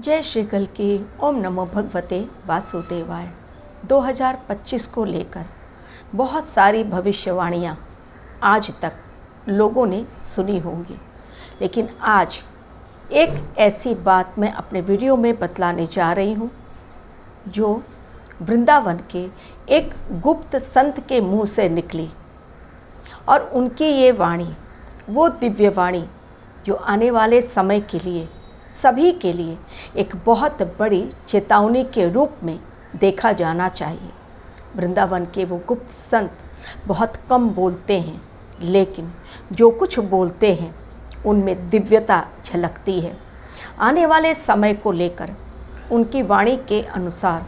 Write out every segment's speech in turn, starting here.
जय श्री कल की ओम नमो भगवते वासुदेवाय। 2025 को लेकर बहुत सारी भविष्यवाणियाँ आज तक लोगों ने सुनी होंगी, लेकिन आज एक ऐसी बात मैं अपने वीडियो में बतलाने जा रही हूँ जो वृंदावन के एक गुप्त संत के मुँह से निकली। और उनकी ये वाणी, वो दिव्य वाणी जो आने वाले समय के लिए सभी के लिए एक बहुत बड़ी चेतावनी के रूप में देखा जाना चाहिए। वृंदावन के वो गुप्त संत बहुत कम बोलते हैं, लेकिन जो कुछ बोलते हैं उनमें दिव्यता झलकती है। आने वाले समय को लेकर उनकी वाणी के अनुसार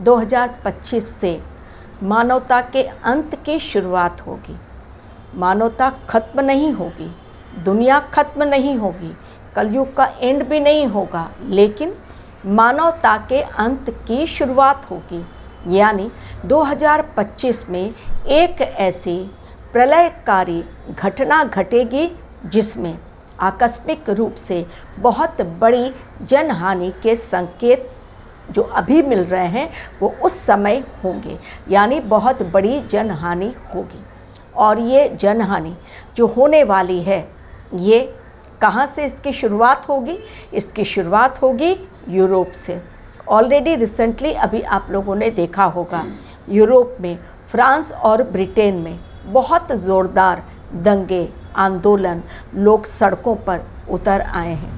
2025 से मानवता के अंत की शुरुआत होगी। मानवता खत्म नहीं होगी, दुनिया खत्म नहीं होगी, कलयुग का एंड भी नहीं होगा, लेकिन मानवता के अंत की शुरुआत होगी। यानी 2025 में एक ऐसी प्रलयकारी घटना घटेगी जिसमें आकस्मिक रूप से बहुत बड़ी जनहानि के संकेत जो अभी मिल रहे हैं वो उस समय होंगे। यानी बहुत बड़ी जनहानि होगी। और ये जनहानि जो होने वाली है, ये कहाँ से इसकी शुरुआत होगी? इसकी शुरुआत होगी यूरोप से। ऑलरेडी रिसेंटली अभी आप लोगों ने देखा होगा, यूरोप में, फ्रांस और ब्रिटेन में बहुत ज़ोरदार दंगे, आंदोलन, लोग सड़कों पर उतर आए हैं।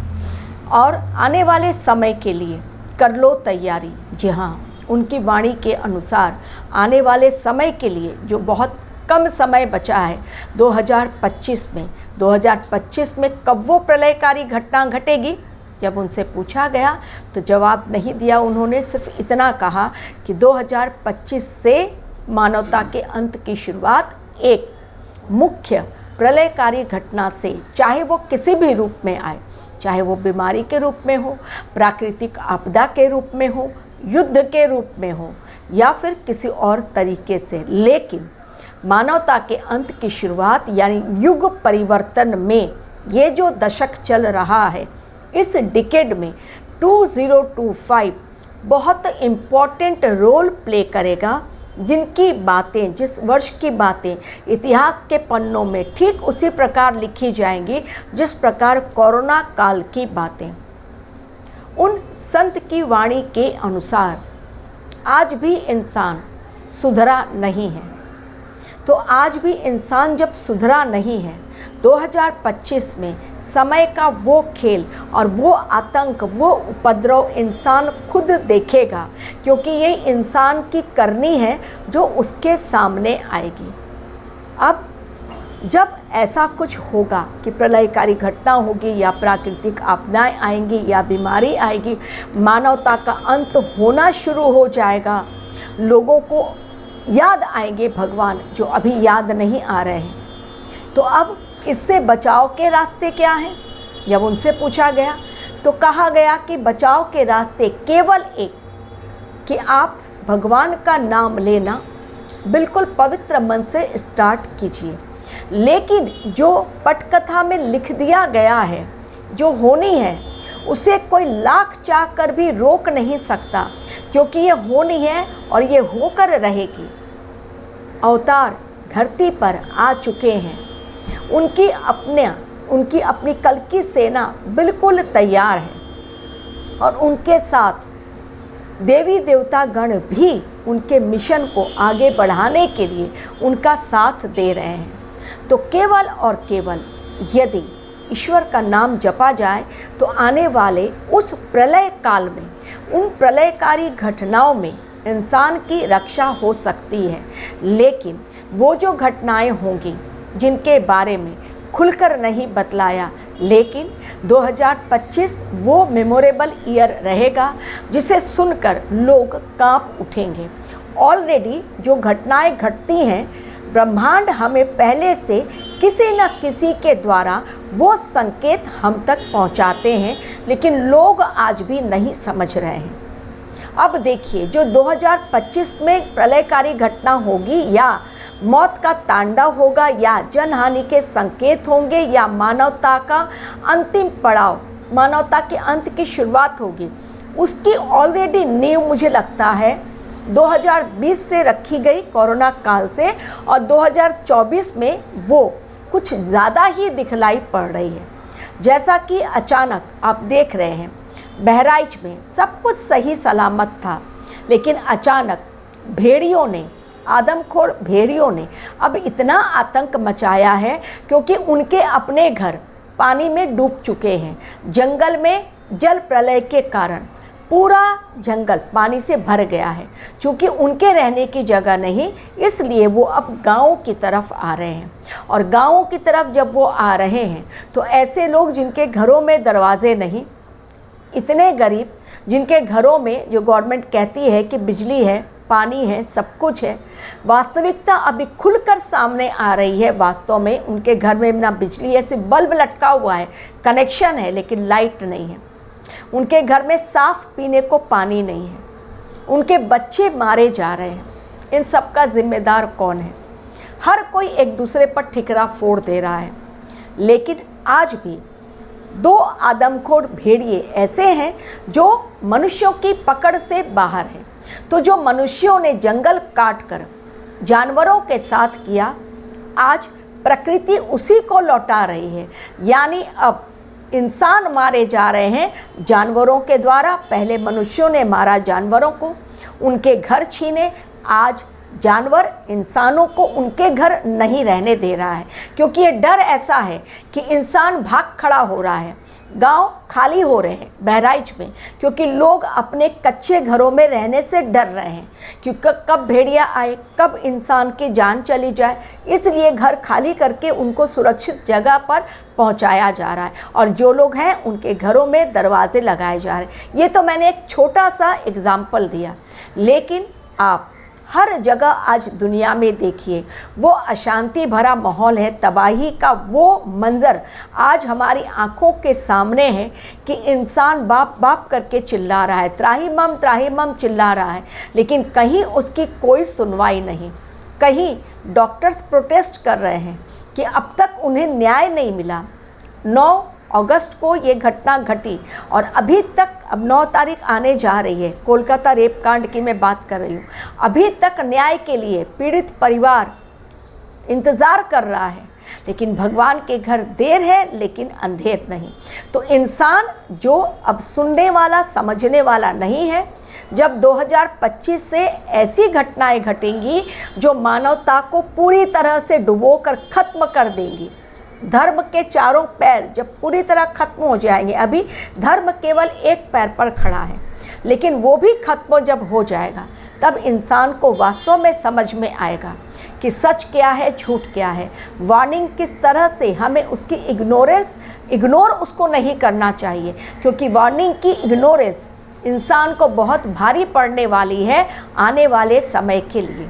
और आने वाले समय के लिए कर लो तैयारी। जी हाँ, उनकी वाणी के अनुसार आने वाले समय के लिए जो बहुत कम समय बचा है 2025 में कब वो प्रलयकारी घटना घटेगी? जब उनसे पूछा गया तो जवाब नहीं दिया। उन्होंने सिर्फ इतना कहा कि 2025 से मानवता के अंत की शुरुआत एक मुख्य प्रलयकारी घटना से, चाहे वो किसी भी रूप में आए, चाहे वो बीमारी के रूप में हो, प्राकृतिक आपदा के रूप में हो, युद्ध के रूप में हो, या फिर किसी और तरीके से, लेकिन मानवता के अंत की शुरुआत यानी युग परिवर्तन में ये जो दशक चल रहा है, इस डिकेड में 2025 बहुत इम्पॉर्टेंट रोल प्ले करेगा। जिनकी बातें, जिस वर्ष की बातें इतिहास के पन्नों में ठीक उसी प्रकार लिखी जाएंगी जिस प्रकार कोरोना काल की बातें। उन संत की वाणी के अनुसार आज भी इंसान सुधरा नहीं है। तो आज भी इंसान जब सुधरा नहीं है, 2025 में समय का वो खेल और वो आतंक, वो उपद्रव इंसान खुद देखेगा, क्योंकि ये इंसान की करनी है जो उसके सामने आएगी। अब जब ऐसा कुछ होगा कि प्रलयकारी घटना होगी या प्राकृतिक आपदाएं आएंगी या बीमारी आएगी, मानवता का अंत होना शुरू हो जाएगा, लोगों को याद आएंगे भगवान जो अभी याद नहीं आ रहे हैं। तो अब इससे बचाव के रास्ते क्या हैं? जब उनसे पूछा गया तो कहा गया कि बचाव के रास्ते केवल एक, कि आप भगवान का नाम लेना बिल्कुल पवित्र मन से स्टार्ट कीजिए। लेकिन जो पटकथा में लिख दिया गया है, जो होनी है, उसे कोई लाख चाह कर भी रोक नहीं सकता, क्योंकि ये होनी है और ये होकर रहेगी। अवतार धरती पर आ चुके हैं, उनकी अपनी कल की सेना बिल्कुल तैयार है और उनके साथ देवी देवता गण भी उनके मिशन को आगे बढ़ाने के लिए उनका साथ दे रहे हैं। तो केवल और केवल यदि ईश्वर का नाम जपा जाए तो आने वाले उस प्रलय काल में, उन प्रलयकारी घटनाओं में इंसान की रक्षा हो सकती है। लेकिन वो जो घटनाएं होंगी जिनके बारे में खुलकर नहीं बतलाया, लेकिन 2025 वो मेमोरेबल ईयर रहेगा जिसे सुनकर लोग कांप उठेंगे। ऑलरेडी जो घटनाएं घटती हैं, ब्रह्मांड हमें पहले से किसी न किसी के द्वारा वो संकेत हम तक पहुंचाते हैं, लेकिन लोग आज भी नहीं समझ रहे हैं। अब देखिए, जो 2025 में प्रलयकारी घटना होगी, या मौत का तांडव होगा, या जनहानि के संकेत होंगे, या मानवता का अंतिम पड़ाव, मानवता के अंत की शुरुआत होगी, उसकी ऑलरेडी नींव मुझे लगता है 2020 से रखी गई कोरोना काल से, और 2024 में वो कुछ ज़्यादा ही दिखलाई पड़ रही है। जैसा कि अचानक आप देख रहे हैं बहराइच में सब कुछ सही सलामत था, लेकिन अचानक भेड़ियों ने, आदमखोर भेड़ियों ने अब इतना आतंक मचाया है क्योंकि उनके अपने घर पानी में डूब चुके हैं। जंगल में जल प्रलय के कारण पूरा जंगल पानी से भर गया है। चूँकि उनके रहने की जगह नहीं, इसलिए वो अब गाँव की तरफ आ रहे हैं। और गाँव की तरफ जब वो आ रहे हैं तो ऐसे लोग जिनके घरों में दरवाजे नहीं, इतने गरीब जिनके घरों में जो गवर्नमेंट कहती है कि बिजली है, पानी है, सब कुछ है, वास्तविकता अभी खुलकर सामने आ रही है। वास्तव में उनके घर में ना बिजली है, सिर्फ बल्ब लटका हुआ है, कनेक्शन है, लेकिन लाइट नहीं है। उनके घर में साफ पीने को पानी नहीं है। उनके बच्चे मारे जा रहे हैं। इन सब का जिम्मेदार कौन है? हर कोई एक दूसरे पर ठिकरा फोड़ दे रहा है। लेकिन आज भी 2 आदमखोर भेड़िए ऐसे हैं जो मनुष्यों की पकड़ से बाहर हैं। तो जो मनुष्यों ने जंगल काट कर जानवरों के साथ किया, आज प्रकृति उसी को लौटा रही है। यानी अब इंसान मारे जा रहे हैं जानवरों के द्वारा। पहले मनुष्यों ने मारा जानवरों को, उनके घर छीने। आज जानवर इंसानों को उनके घर नहीं रहने दे रहा है, क्योंकि ये डर ऐसा है कि इंसान भाग खड़ा हो रहा है। गांव खाली हो रहे हैं बहराइच में, क्योंकि लोग अपने कच्चे घरों में रहने से डर रहे हैं, क्योंकि कब भेड़िया आए, कब इंसान की जान चली जाए। इसलिए घर खाली करके उनको सुरक्षित जगह पर पहुंचाया जा रहा है, और जो लोग हैं उनके घरों में दरवाजे लगाए जा रहे हैं। ये तो मैंने एक छोटा सा एग्जाम्पल दिया, लेकिन आप हर जगह आज दुनिया में देखिए वो अशांति भरा माहौल है, तबाही का वो मंज़र आज हमारी आंखों के सामने है कि इंसान बाप बाप करके चिल्ला रहा है, त्राहिमाम चिल्ला रहा है, लेकिन कहीं उसकी कोई सुनवाई नहीं। कहीं डॉक्टर्स प्रोटेस्ट कर रहे हैं कि अब तक उन्हें न्याय नहीं मिला। 9 अगस्त को ये घटना घटी और अभी तक, अब 9 तारीख आने जा रही है, कोलकाता रेप कांड की मैं बात कर रही हूँ, अभी तक न्याय के लिए पीड़ित परिवार इंतज़ार कर रहा है। लेकिन भगवान के घर देर है लेकिन अंधेर नहीं। तो इंसान जो अब सुनने वाला, समझने वाला नहीं है, जब 2025 से ऐसी घटनाएं घटेंगी जो मानवता को पूरी तरह से डुबोकर ख़त्म कर देंगी। धर्म के चारों पैर जब पूरी तरह खत्म हो जाएंगे, अभी धर्म केवल एक पैर पर खड़ा है, लेकिन वो भी खत्म जब हो जाएगा तब इंसान को वास्तव में समझ में आएगा कि सच क्या है, झूठ क्या है। वार्निंग किस तरह से हमें उसकी इग्नोर उसको नहीं करना चाहिए, क्योंकि वार्निंग की इग्नोरेंस इंसान को बहुत भारी पड़ने वाली है आने वाले समय के लिए।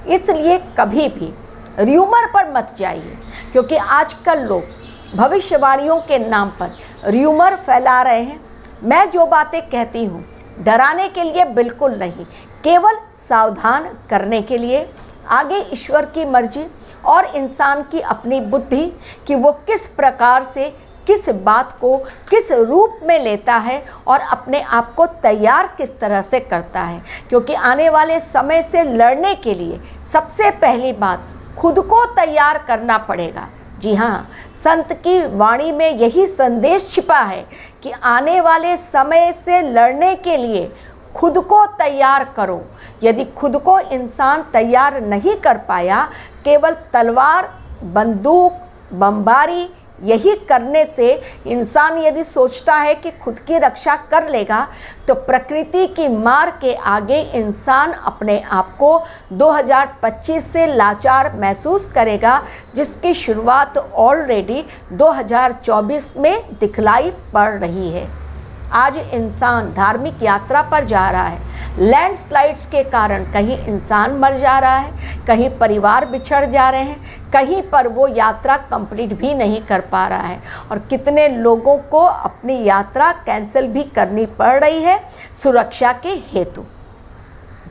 इसलिए कभी भी र्यूमर पर मत जाइए, क्योंकि आजकल लोग भविष्यवाणियों के नाम पर र्यूमर फैला रहे हैं। मैं जो बातें कहती हूँ डराने के लिए बिल्कुल नहीं, केवल सावधान करने के लिए। आगे ईश्वर की मर्जी और इंसान की अपनी बुद्धि कि वो किस प्रकार से किस बात को किस रूप में लेता है और अपने आप को तैयार किस तरह से करता है। क्योंकि आने वाले समय से लड़ने के लिए सबसे पहली बात खुद को तैयार करना पड़ेगा। जी हाँ, संत की वाणी में यही संदेश छिपा है कि आने वाले समय से लड़ने के लिए खुद को तैयार करो। यदि खुद को इंसान तैयार नहीं कर पाया, केवल तलवार, बंदूक, बमबारी यही करने से इंसान यदि सोचता है कि खुद की रक्षा कर लेगा, तो प्रकृति की मार के आगे इंसान अपने आप को 2025 से लाचार महसूस करेगा, जिसकी शुरुआत ऑलरेडी 2024 में दिखलाई पड़ रही है। आज इंसान धार्मिक यात्रा पर जा रहा है। लैंडस्लाइड्स के कारण कहीं इंसान मर जा रहा है, कहीं परिवार बिछड़ जा रहे हैं, कहीं पर वो यात्रा कंप्लीट भी नहीं कर पा रहा है, और कितने लोगों को अपनी यात्रा कैंसिल भी करनी पड़ रही है सुरक्षा के हेतु।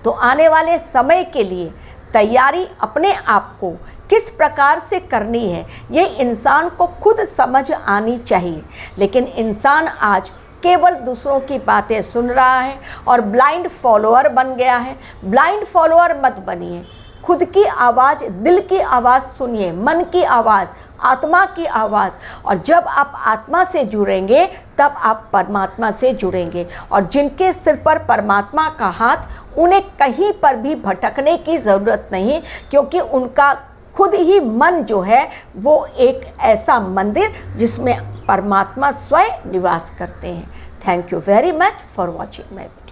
तो आने वाले समय के लिए तैयारी अपने आप को किस प्रकार से करनी है, ये इंसान को खुद समझ आनी चाहिए। लेकिन इंसान आज केवल दूसरों की बातें सुन रहा है और ब्लाइंड फॉलोअर बन गया है। ब्लाइंड फॉलोअर मत बनिए, खुद की आवाज़, दिल की आवाज़ सुनिए, मन की आवाज़, आत्मा की आवाज़। और जब आप आत्मा से जुड़ेंगे तब आप परमात्मा से जुड़ेंगे। और जिनके सिर पर परमात्मा का हाथ, उन्हें कहीं पर भी भटकने की ज़रूरत नहीं, क्योंकि उनका खुद ही मन जो है वो एक ऐसा मंदिर जिसमें परमात्मा स्वयं निवास करते हैं। Thank you very much for watching my video.